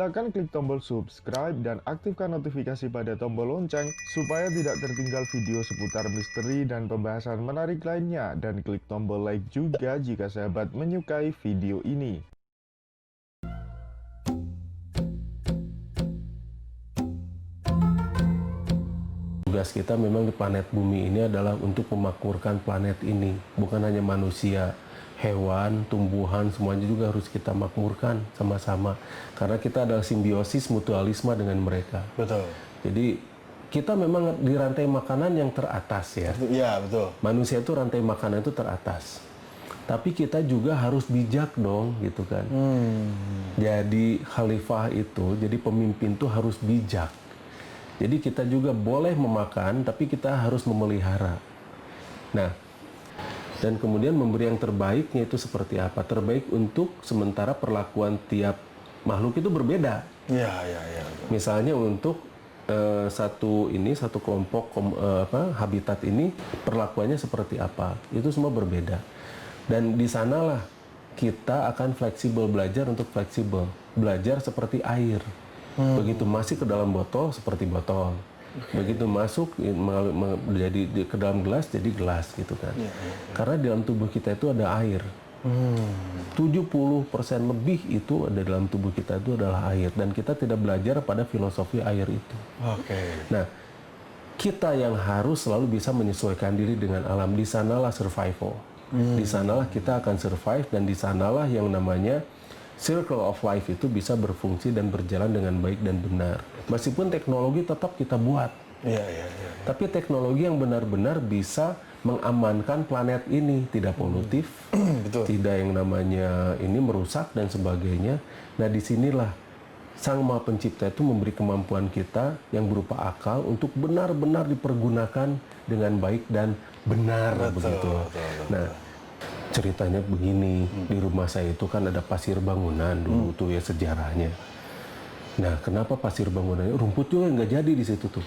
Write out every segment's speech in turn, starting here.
Silakan klik tombol subscribe dan aktifkan notifikasi pada tombol lonceng supaya tidak tertinggal video seputar misteri dan pembahasan menarik lainnya, dan klik tombol like juga jika sahabat menyukai video ini. Tugas kita memang di planet bumi ini adalah untuk memakmurkan planet ini, bukan hanya manusia, hewan, tumbuhan, semuanya juga harus kita makmurkan sama-sama, karena kita adalah simbiosis mutualisme dengan mereka. Betul. Jadi kita memang di rantai makanan yang teratas ya. Iya, betul. Manusia itu rantai makanan itu teratas. Tapi kita juga harus bijak dong, gitu kan. Jadi khalifah itu, jadi pemimpin itu harus bijak. Jadi kita juga boleh memakan, tapi kita harus memelihara. Nah, dan kemudian memberi yang terbaiknya itu seperti apa? Terbaik untuk sementara perlakuan tiap makhluk itu berbeda. Iya. Misalnya untuk satu kelompok habitat ini perlakuannya seperti apa? Itu semua berbeda. Dan di sanalah kita akan fleksibel, belajar untuk fleksibel, belajar seperti air. Begitu masih ke dalam botol seperti botol, begitu masuk jadi ke dalam gelas jadi gelas, gitu kan. Karena di dalam tubuh kita itu ada air. 70% lebih itu ada dalam tubuh kita itu adalah air, dan kita tidak belajar pada filosofi air itu. Nah, kita yang harus selalu bisa menyesuaikan diri dengan alam. Di sanalah survival. Di sanalah kita akan survive, dan di sanalah yang namanya circle of life itu bisa berfungsi dan berjalan dengan baik dan benar. Meskipun teknologi tetap kita buat. Tapi teknologi yang benar-benar bisa mengamankan planet ini, tidak polutif, tidak yang namanya ini merusak dan sebagainya. Nah, disinilah Sang Maha Pencipta itu memberi kemampuan kita yang berupa akal untuk benar-benar dipergunakan dengan baik dan benar, begitu. Nah, ceritanya begini, di rumah saya itu kan ada pasir bangunan dulu tuh ya, sejarahnya. Nah, kenapa pasir bangunannya? Rumput juga nggak jadi di situ tuh.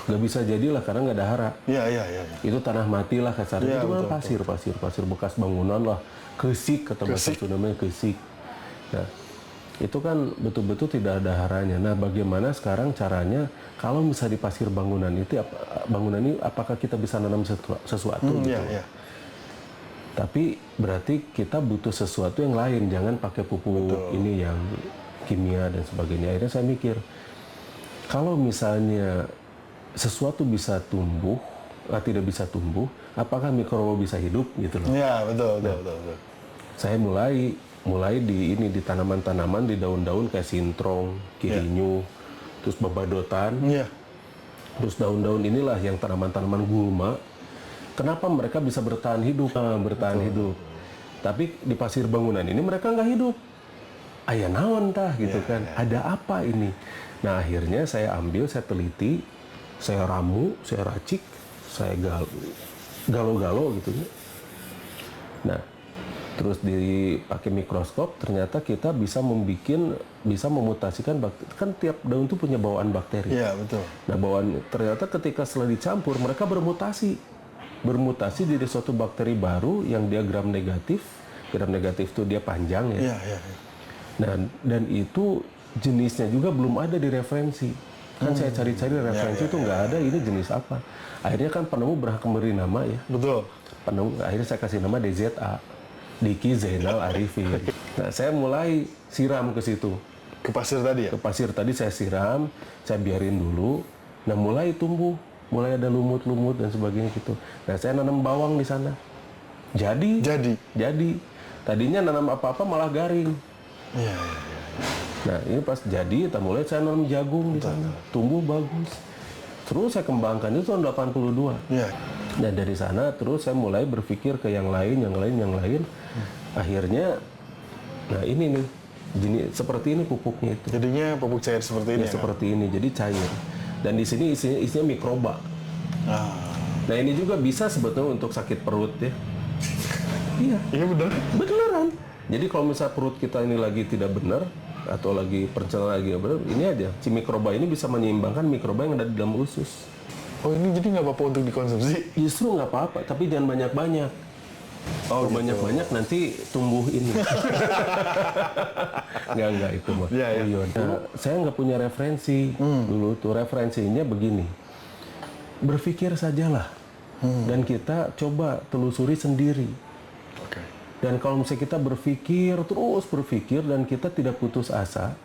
Nggak bisa jadilah karena nggak ada hara. Iya. Itu tanah mati lah kasarnya. Itu kan pasir bekas bangunan lah. Kesik kata bahasa Sunda namanya, kesik. Nah, itu kan betul-betul tidak ada haranya. Nah, bagaimana sekarang caranya kalau misalnya di pasir bangunan itu, bangunan ini apakah kita bisa nanam sesuatu gitu? Tapi berarti kita butuh sesuatu yang lain, jangan pakai pupuk ini yang kimia dan sebagainya. Akhirnya saya mikir, kalau misalnya sesuatu bisa tumbuh, tidak bisa tumbuh, apakah mikroba bisa hidup gitu loh? Iya, betul. Saya mulai di tanaman-tanaman, di daun-daun kayak sintrong, kirinyu, terus babadotan. Terus daun-daun inilah yang tanaman-tanaman gulma. Kenapa mereka bisa bertahan hidup? Hidup. Tapi di pasir bangunan ini mereka nggak hidup. Aya naon tah gitu kan. Ada apa ini? Nah, akhirnya saya ambil, saya teliti, saya ramu, saya racik, saya galo-galo gitu. Nah, terus dipakai mikroskop, ternyata kita bisa memutasikan bakteri. Kan tiap daun itu punya bawaan bakteri. Iya, betul. Nah, ternyata ketika setelah dicampur, mereka bermutasi jadi suatu bakteri baru yang dia gram negatif itu dia panjang ya. Nah, dan itu jenisnya juga belum ada di referensi. Kan saya cari-cari referensi itu nggak ada, ini jenis apa. Akhirnya kan penemu berhak memberi nama ya. Betul. Akhirnya saya kasih nama DZA, Diki Zainal Arifin. Nah, saya mulai siram ke situ. Ke pasir tadi ya? Ke pasir tadi saya siram, saya biarin dulu. Nah, mulai tumbuh. Mulai ada lumut-lumut dan sebagainya gitu. Nah, saya nanam bawang di sana. Jadi. Tadinya nanam apa-apa malah garing. Iya. Nah, ini pas jadi, mulai saya nanam jagung di sana. Tumbuh bagus. Terus saya kembangkan itu tahun 82. Dan dari sana terus saya mulai berpikir ke yang lain. Akhirnya, nah ini nih, seperti ini pupuknya itu. Jadinya pupuk cair seperti ini. Seperti ini, jadi cair. Dan di sini isinya mikroba. Nah, ini juga bisa sebetulnya untuk sakit perut ya. Iya benar. Beneran. Jadi kalau misalnya perut kita ini lagi tidak benar atau lagi pencernaan lagi benar, ini aja si mikroba ini bisa menyeimbangkan mikroba yang ada di dalam usus. Oh, ini jadi nggak apa-apa untuk dikonsumsi? Justru nggak apa-apa, tapi jangan banyak-banyak. Oh, banyak-banyak nanti tumbuh ini. Enggak itu mah. Iya, iya. Guyon. Nah, saya nggak punya referensi dulu tuh. Referensinya begini. Berpikir sajalah. Dan kita coba telusuri sendiri. Oke. Dan kalau misalnya kita berpikir, terus berpikir dan kita tidak putus asa,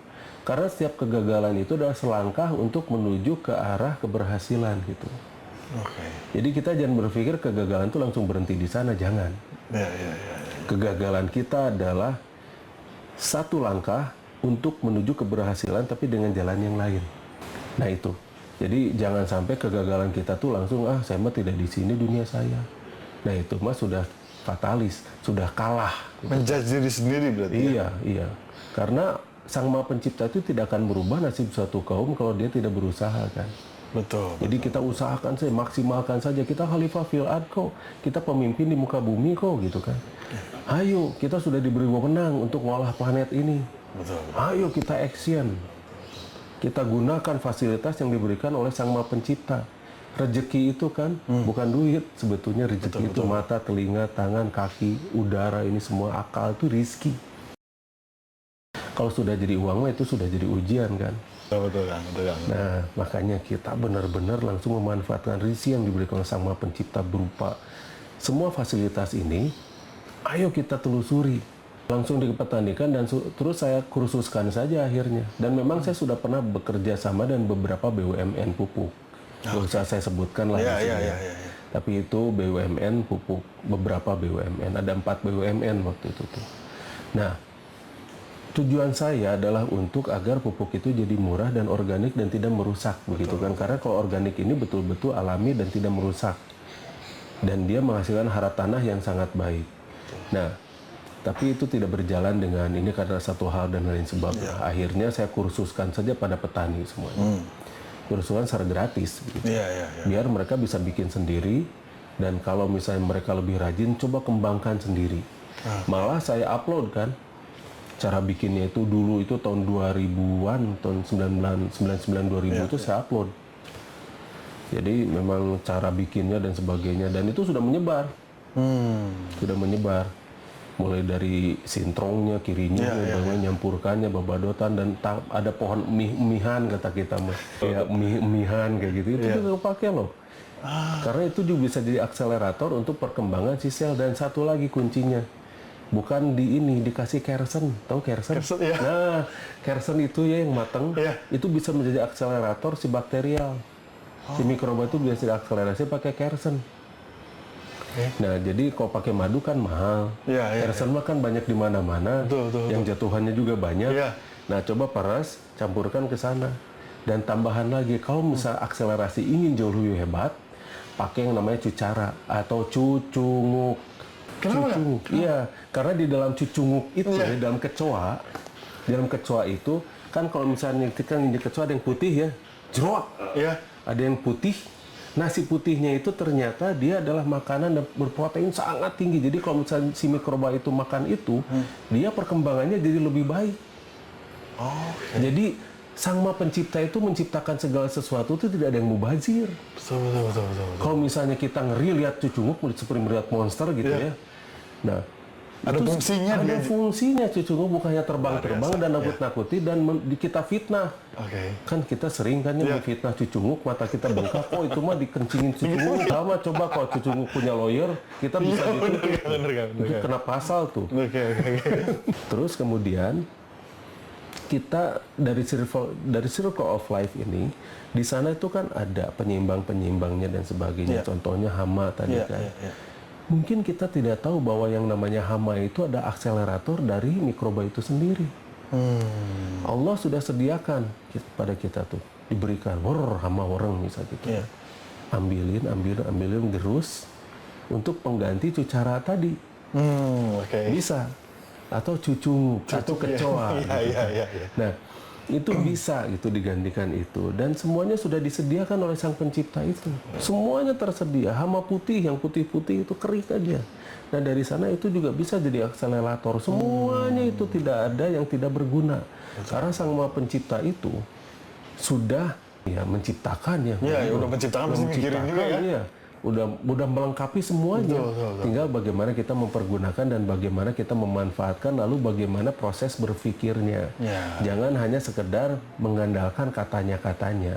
karena setiap kegagalan itu adalah selangkah untuk menuju ke arah keberhasilan gitu. Oke. Jadi kita jangan berpikir kegagalan itu langsung berhenti di sana, jangan. Ya. Kegagalan kita adalah satu langkah untuk menuju keberhasilan tapi dengan jalan yang lain. Nah itu. Jadi jangan sampai kegagalan kita tuh langsung saya mah tidak di sini dunia saya. Nah itu mah sudah fatalis, sudah kalah. Menjudge diri sendiri berarti. Iya. Karena Sang Maha Pencipta itu tidak akan merubah nasib suatu kaum kalau dia tidak berusaha kan. Betul. Jadi kita usahakan saja, maksimalkan saja. Kita khalifah fil ard kok, kita pemimpin di muka bumi kok gitu kan. Ayo, kita sudah diberi wewenang untuk mengolah planet ini. Betul. Ayo kita action. Kita gunakan fasilitas yang diberikan oleh Sang Maha Pencipta. Rezeki itu kan bukan duit, sebetulnya rezeki itu mata, telinga, tangan, kaki, udara, ini semua akal itu rizki. Kalau sudah jadi uang mah itu sudah jadi ujian kan. Betul kan. Nah, makanya kita benar-benar langsung memanfaatkan rizki yang diberikan oleh Sang Maha Pencipta berupa semua fasilitas ini. Ayo kita telusuri. Langsung dipertandingkan dan terus saya kursuskan saja akhirnya. Dan memang saya sudah pernah bekerja sama dan beberapa BUMN pupuk. Nggak usah saya sebutkan lah di sini. Iya. Tapi itu BUMN pupuk, beberapa BUMN. Ada 4 BUMN waktu itu tuh. Nah, tujuan saya adalah untuk agar pupuk itu jadi murah dan organik dan tidak merusak begitu kan. Karena kalau organik ini betul-betul alami dan tidak merusak. Dan dia menghasilkan hara tanah yang sangat baik. Nah, tapi itu tidak berjalan dengan ini karena satu hal dan lain sebagainya. Akhirnya saya kursuskan saja pada petani semuanya. Kursuskan secara gratis. Gitu. Biar mereka bisa bikin sendiri. Dan kalau misalnya mereka lebih rajin, coba kembangkan sendiri. Malah saya upload kan. Cara bikinnya itu dulu itu tahun 2000-an, tahun 1999-2000 itu saya upload. Jadi memang cara bikinnya dan sebagainya. Dan itu sudah menyebar. Sudah menyebar. Mulai dari sintrongnya, kirinya, nyampurkannya, babadotan, dan ada pohon mihan kata kita mah. Ya, mihan kayak gitu, itu juga pakai loh. Karena itu juga bisa jadi akselerator untuk perkembangan si sel. Dan satu lagi kuncinya, bukan di ini, dikasih kersen. Tahu kersen? Nah, kersen itu ya yang matang, itu bisa menjadi akselerator si bakterial. Si mikroba itu bisa diakselerasi pakai kersen. Nah, jadi kalau pakai madu kan mahal. Kersen mah kan banyak di mana-mana. Yang jatuhannya juga banyak. Nah, coba peras, campurkan ke sana. Dan tambahan lagi, kalau misal akselerasi ingin jauh lebih hebat, pakai yang namanya cucara atau cucunguk. Cucunguk. Iya, karena di dalam cucunguk itu, di dalam kecoa itu, kan kalau misalnya kita nginjek kecoa ada yang putih ya, jerok. Ada yang putih. Nasi putihnya itu ternyata dia adalah makanan dan berprotein sangat tinggi. Jadi kalau misalnya si mikroba itu makan itu, dia perkembangannya jadi lebih baik. Jadi Sang Maha Pencipta itu menciptakan segala sesuatu itu tidak ada yang mubazir. Betul. Kalau misalnya kita ngeri lihat cucunguk seperti melihat monster gitu ya. Nah, ada fungsinya. Ada fungsinya cucunguk, bukan hanya terbang-terbang dan nakut-nakuti dan kita fitnah. Kan kita sering kan fitnah cucunguk, mata kita bengkak, itu mah dikencingin cucunguk. Sama coba kalau cucunguk punya lawyer, kita bisa dituntut. Itu kena pasal tuh. Terus kemudian kita dari circle of life ini, di sana itu kan ada penyeimbang-penyeimbangnya dan sebagainya. Contohnya hama tadi kan. Mungkin kita tidak tahu bahwa yang namanya hama itu ada akselerator dari mikroba itu sendiri. Allah sudah sediakan pada kita tuh, diberikan hama orang misalnya gitu. Ambilin gerus untuk pengganti cucara tadi. Bisa. Atau cucunguk atau kecoa. Nah, itu bisa gitu digantikan itu, dan semuanya sudah disediakan oleh Sang Pencipta itu. Semuanya tersedia. Hama putih, yang putih-putih itu kerik aja. Nah, dari sana itu juga bisa jadi akselerator. Semuanya itu tidak ada yang tidak berguna. Karena Sang Maha Pencipta itu sudah menciptakan ya. Udah menciptakan pasti mikirin juga ya. udah melengkapi semuanya. Betul. Tinggal bagaimana kita mempergunakan dan bagaimana kita memanfaatkan, lalu bagaimana proses berpikirnya. Ya. Jangan hanya sekedar mengandalkan katanya-katanya.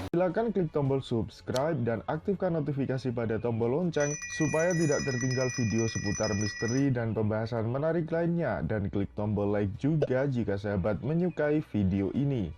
Silakan klik tombol subscribe dan aktifkan notifikasi pada tombol lonceng supaya tidak tertinggal video seputar misteri dan pembahasan menarik lainnya, dan klik tombol like juga jika sahabat menyukai video ini.